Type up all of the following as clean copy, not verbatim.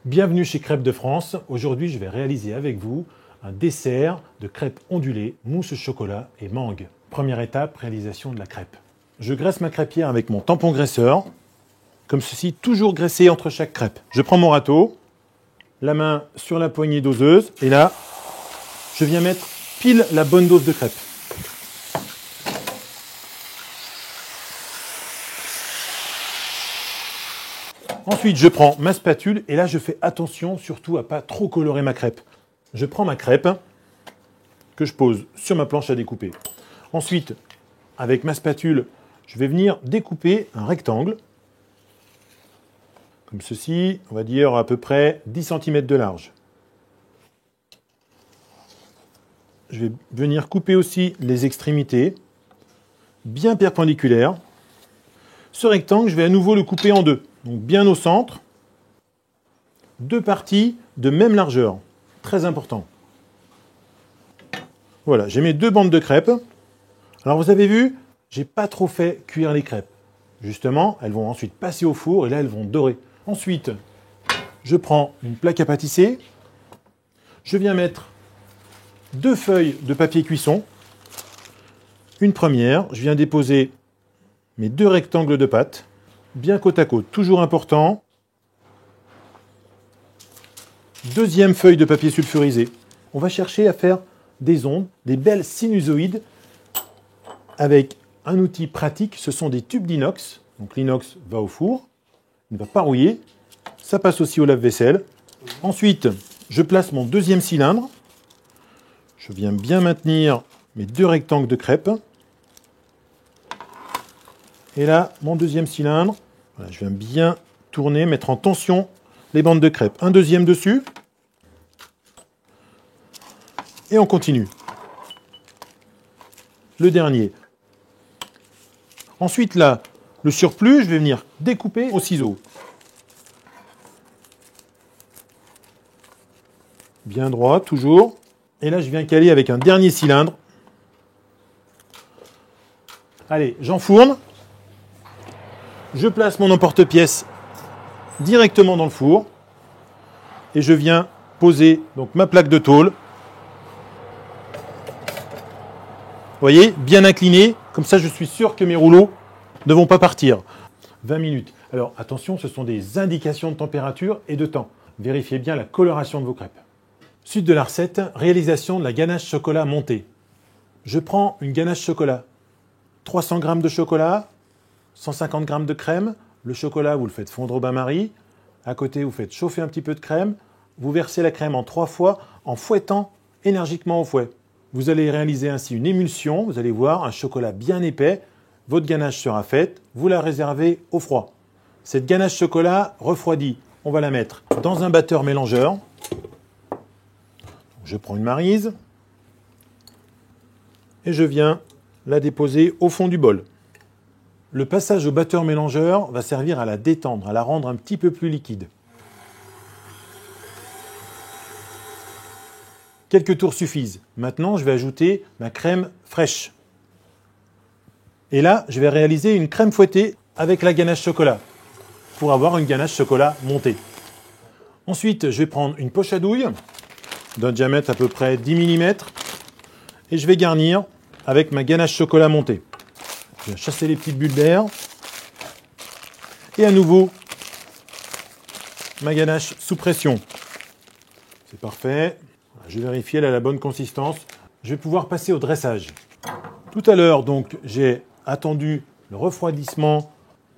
Bienvenue chez Crêpes de France. Aujourd'hui, je vais réaliser avec vous un dessert de crêpes ondulées, mousse au chocolat et mangue. Première étape, réalisation de la crêpe. Je graisse ma crêpière avec mon tampon graisseur, comme ceci, toujours graissé entre chaque crêpe. Je prends mon râteau, la main sur la poignée doseuse, et là, je viens mettre pile la bonne dose de crêpes. Ensuite, je prends ma spatule et là, je fais attention surtout à ne pas trop colorer ma crêpe. Je prends ma crêpe que je pose sur ma planche à découper. Ensuite, avec ma spatule, je vais venir découper un rectangle, comme ceci, on va dire à peu près 10 cm de large. Je vais venir couper aussi les extrémités, bien perpendiculaires. Ce rectangle, je vais à nouveau le couper en deux. Donc bien au centre, deux parties de même largeur, très important. Voilà, j'ai mes deux bandes de crêpes. Alors vous avez vu, j'ai pas trop fait cuire les crêpes. Justement, elles vont ensuite passer au four et là elles vont dorer. Ensuite, je prends une plaque à pâtisser. Je viens mettre deux feuilles de papier cuisson. Une première, je viens déposer mes deux rectangles de pâte. Bien côte à côte, toujours important. Deuxième feuille de papier sulfurisé. On va chercher à faire des ondes, des belles sinusoïdes avec un outil pratique, ce sont des tubes d'inox. Donc l'inox va au four, il ne va pas rouiller. Ça passe aussi au lave-vaisselle. Ensuite, je place mon deuxième cylindre. Je viens bien maintenir mes deux rectangles de crêpes. Et là, mon deuxième cylindre, voilà, je viens bien tourner, mettre en tension les bandes de crêpes. Un deuxième dessus. Et on continue. Le dernier. Ensuite, là, le surplus, je vais venir découper au ciseau. Bien droit, toujours. Et là, je viens caler avec un dernier cylindre. Allez, j'enfourne. Je place mon emporte-pièce directement dans le four et je viens poser donc ma plaque de tôle. Vous voyez, bien incliné, comme ça je suis sûr que mes rouleaux ne vont pas partir. 20 minutes. Alors attention, ce sont des indications de température et de temps. Vérifiez bien la coloration de vos crêpes. Suite de la recette, réalisation de la ganache chocolat montée. Je prends une ganache chocolat, 300 g de chocolat, 150 g de crème. Le chocolat, vous le faites fondre au bain-marie. À côté, vous faites chauffer un petit peu de crème. Vous versez la crème en 3 fois en fouettant énergiquement au fouet. Vous allez réaliser ainsi une émulsion. Vous allez voir un chocolat bien épais. Votre ganache sera faite. Vous la réservez au froid. Cette ganache chocolat refroidie, on va la mettre dans un batteur mélangeur. Je prends une maryse et je viens la déposer au fond du bol. Le passage au batteur mélangeur va servir à la détendre, à la rendre un petit peu plus liquide. Quelques tours suffisent. Maintenant, je vais ajouter ma crème fraîche. Et là, je vais réaliser une crème fouettée avec la ganache chocolat pour avoir une ganache chocolat montée. Ensuite, je vais prendre une poche à douille d'un diamètre à peu près 10 mm et je vais garnir avec ma ganache chocolat montée. Je vais chasser les petites bulles d'air. Et à nouveau, ma ganache sous pression. C'est parfait. Je vais vérifier, elle a la bonne consistance. Je vais pouvoir passer au dressage. Tout à l'heure, donc, j'ai attendu le refroidissement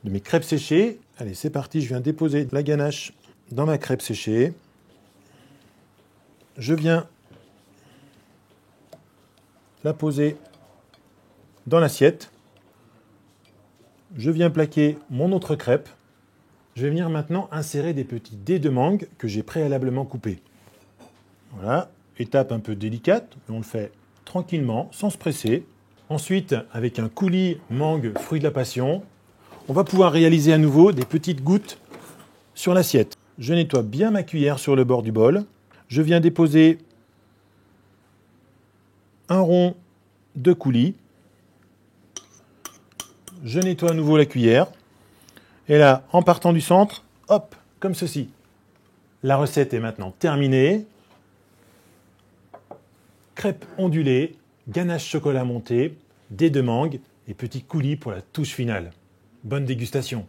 de mes crêpes séchées. Allez, c'est parti. Je viens déposer la ganache dans ma crêpe séchée. Je viens la poser dans l'assiette. Je viens plaquer mon autre crêpe. Je vais venir maintenant insérer des petits dés de mangue que j'ai préalablement coupés. Voilà, étape un peu délicate, mais on le fait tranquillement, sans se presser. Ensuite, avec un coulis mangue fruit de la passion, on va pouvoir réaliser à nouveau des petites gouttes sur l'assiette. Je nettoie bien ma cuillère sur le bord du bol. Je viens déposer un rond de coulis. Je nettoie à nouveau la cuillère. Et là, en partant du centre, hop, comme ceci. La recette est maintenant terminée. Crêpes ondulées, ganache chocolat monté, dés de mangue et petit coulis pour la touche finale. Bonne dégustation!